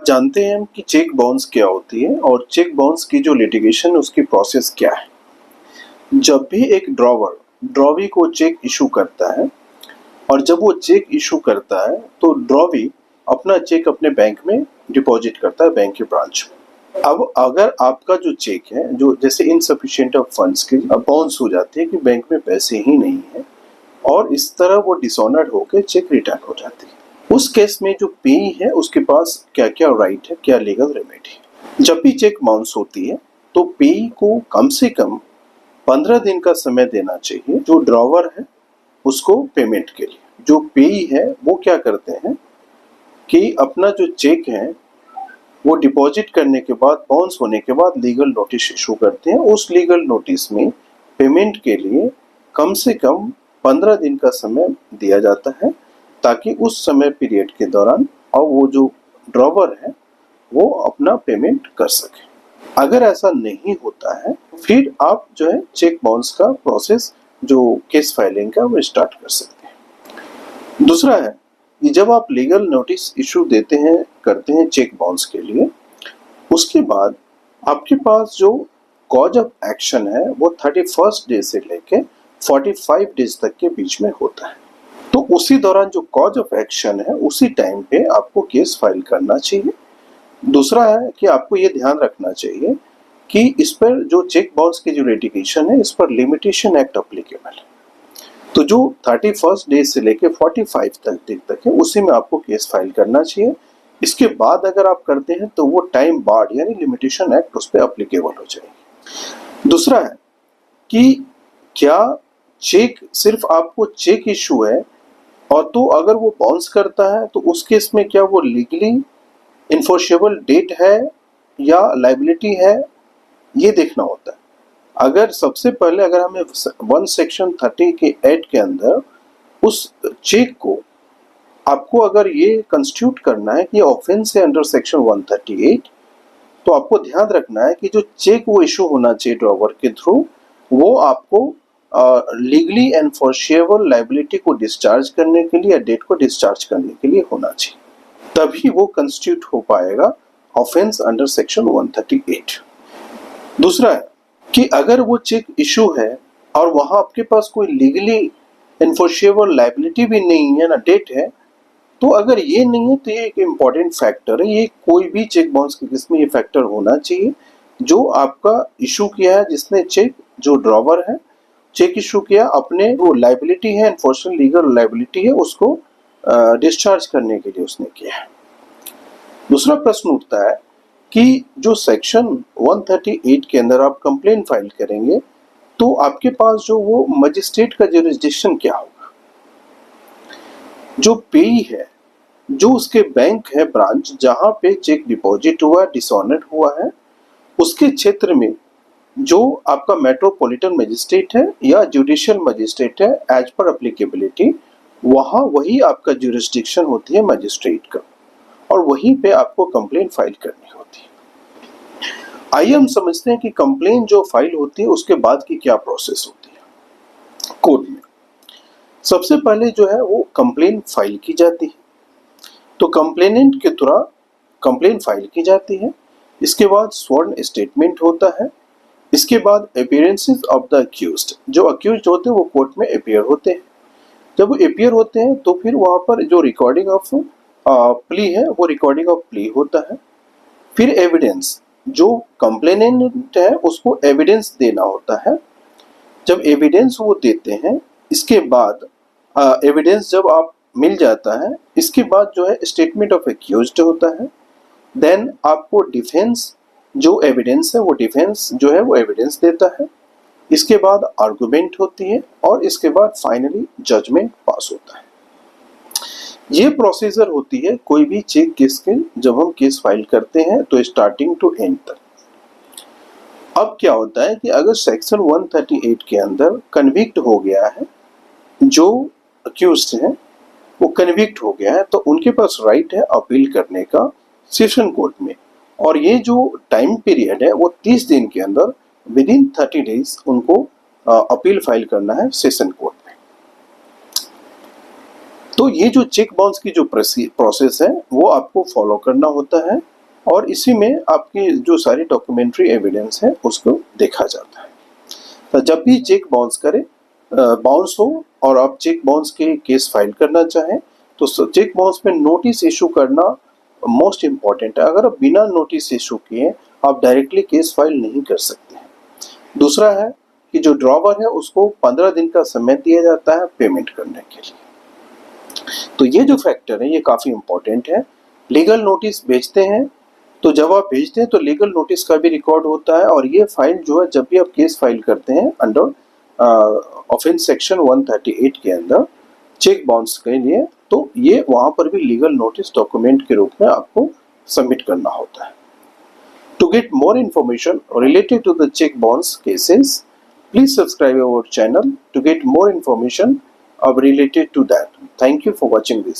जानते हैं हम कि चेक बाउंस क्या होती है और चेक बाउंस की जो लिटिगेशन उसकी प्रोसेस क्या है। जब भी एक ड्रॉवी को चेक इशू करता है और जब वो चेक इशू करता है तो ड्रॉवी अपना चेक अपने बैंक में डिपॉजिट करता है, बैंक के ब्रांच में। अब अगर आपका जो चेक है जो जैसे इनसफिशिएंट ऑफ फंड्स के बाउंस हो जाती है कि बैंक में पैसे ही नहीं है और इस तरह वो डिसऑनर्ड होकर चेक रिटर्न हो जाती है, उस केस में जो पेई है उसके पास क्या क्या राइट है, क्या लीगल रेमेडी है। जब भी चेक बाउंस होती है तो पेई को कम से कम 15 दिन का समय देना चाहिए जो ड्रॉवर है उसको पेमेंट के लिए। जो पेई है वो क्या करते हैं कि अपना जो चेक है वो डिपॉजिट करने के बाद, बाउंस होने के बाद लीगल नोटिस इशू करते हैं। उस लीगल नोटिस में पेमेंट के लिए कम से कम 15 दिन का समय दिया जाता है ताकि उस समय पीरियड के दौरान और वो जो ड्रॉवर है वो अपना पेमेंट कर सके। अगर ऐसा नहीं होता है फिर आप जो है चेक बाउंस का प्रोसेस जो केस फाइलिंग का वो स्टार्ट कर सकते हैं। दूसरा है कि जब आप लीगल नोटिस इशू देते हैं, करते हैं चेक बाउंस के लिए, उसके बाद आपके पास जो कॉज ऑफ एक्शन है वो 31 डे से लेके 45 डेज तक के बीच में होता है। तो उसी दौरान जो कॉज ऑफ एक्शन है उसी टाइम पे आपको केस फाइल करना चाहिए। दूसरा है कि आपको ये ध्यान रखना चाहिए कि इस पर जो चेक बाउंस की जो लिटिगेशन है इस पर लिमिटेशन एक्ट अप्लीकेबल है। तो जो 31 डे से लेके 45 तक है उसी में आपको केस फाइल करना चाहिए। इसके बाद अगर आप करते हैं तो वो टाइम बार्ड यानी लिमिटेशन एक्ट उस पर अप्लीकेबल हो जाएगी। दूसरा है कि क्या चेक सिर्फ आपको चेक इशू है और तो अगर वो बाउंस करता है तो उस केस में क्या वो लीगली इन्फोर्सेबल डेट है या लाइबिलिटी है, ये देखना होता है। अगर सबसे पहले अगर हमें 1 सेक्शन 30 के एक्ट के अंदर उस चेक को आपको अगर ये कंस्टिट्यूट करना है कि ऑफेंस है अंडर सेक्शन 138, तो आपको ध्यान रखना है कि जो चेक वो इशू होना चाहिए ड्रॉवर के थ्रू वो आपको लीगली एनफोर्सेबल लाइबिलिटी को डिस्चार्ज करने के लिए या डेट को डिस्चार्ज करने के लिए होना चाहिए, तभी वो कंस्टिट्यूट हो पाएगा ऑफेंस अंडर सेक्शन 138। दूसरा है कि अगर वो चेक इशू है और वहां आपके पास कोई लीगली एनफोर्सेबल लाइबिलिटी भी नहीं है ना डेट है, तो अगर ये नहीं है तो ये एक इम्पॉर्टेंट फैक्टर है। ये कोई भी चेक बाउंस के केस में ये फैक्टर होना चाहिए। जो आपका इशू किया है जिसने चेक, जो ड्रॉवर है चेक इशू किया, अपने वो लाइबिलिटी है, एनफोर्समेंट लीगल लाइबिलिटी है, उसको डिस्चार्ज करने के लिए उसने किया है। दूसरा प्रश्न उठता है कि जो सेक्शन 138 के अंदर आप कंप्लेन फाइल करेंगे तो आपके पास जो वो मजिस्ट्रेट का जुरिस्डिक्शन क्या होगा। जो पेई है, जो उसके बैंक है ब्रांच जहां पे चेक डिपॉजिट हुआ, डिसऑनर्ड हुआ है, उसके क्षेत्र में जो आपका मेट्रोपॉलिटन मजिस्ट्रेट है या जुडिशियल मजिस्ट्रेट है एज पर एप्लीकेबिलिटी, वहां वही आपका जुरिस्डिक्शन होती है मजिस्ट्रेट का और वहीं पे आपको कंप्लेन फाइल करनी होती है। आइए हम समझते हैं कि कंप्लेन जो फाइल होती है उसके बाद की क्या प्रोसेस होती है कोर्ट में। सबसे पहले जो है वो कंप्लेन फाइल की जाती है, तो कंप्लेनेंट के द्वारा कंप्लेन फाइल की जाती है। इसके बाद स्वर्ण स्टेटमेंट होता है। इसके बाद अपीयरेंसेस ऑफ द अक्यूज्ड, जो अक्यूज्ड होते हैं वो कोर्ट में अपीयर होते हैं। जब वो अपीयर होते हैं तो फिर वहां पर जो रिकॉर्डिंग ऑफ प्ली है वो रिकॉर्डिंग ऑफ प्ली होता है। फिर एविडेंस, जो कंप्लेनेंट है उसको एविडेंस देना होता है। जब एविडेंस वो देते हैं, इसके बाद एविडेंस जब आप मिल जाता है, इसके बाद जो है स्टेटमेंट ऑफ एक्यूज्ड होता है। देन आपको डिफेंस जो एविडेंस है वो डिफेंस जो है वो एविडेंस देता है। इसके बाद आर्गुमेंट होती है और इसके बाद फाइनली जजमेंट पास होता है। ये प्रोसीजर होती है कोई भी चेक केस के जब हम केस फाइल करते हैं तो स्टार्टिंग टू एंड तक। अब क्या होता है कि अगर सेक्शन 138 के अंदर कन्विक्ट हो गया है, जो अक्यूज्ड है वो कन्विक्ट हो गया है, तो उनके पास राइट है अपील करने का सेशन कोर्ट में। और ये जो टाइम पीरियड है वो 30 दिन के अंदर विद इन 30 डेज उनको अपील फाइल करना है सेशन कोर्ट में। तो ये जो चेक बाउंस की जो प्रोसेस है वो आपको फॉलो करना होता है। और इसी में आपकी जो सारी डॉक्यूमेंट्री एविडेंस है उसको देखा जाता है। तो जब भी चेक बाउंस हो और आप चेक बाउंस के केस फाइल करना चाहें तो चेक बाउंस में नोटिस इशू करना मोस्ट इम्पॉर्टेंट है। अगर आप बिना नोटिस इशू किए आप डायरेक्टली केस फाइल नहीं कर सकते हैं। दूसरा है कि जो ड्रॉवर है उसको 15 दिन का समय दिया जाता है पेमेंट करने के लिए। तो ये जो फैक्टर है ये काफ़ी इम्पोर्टेंट है। लीगल नोटिस भेजते हैं तो जब आप भेजते हैं तो लीगल नोटिस का भी रिकॉर्ड होता है और ये फाइल जो है जब भी आप केस फाइल करते हैं अंडर ऑफेंस सेक्शन 138 के अंदर चेक बाउंस के लिए, तो ये वहाँ पर भी लीगल नोटिस डॉक्यूमेंट के रूप में आपको सबमिट करना होता है। To get more information related to the check bounce cases, please subscribe our channel to get more information related to that. Thank you for watching this.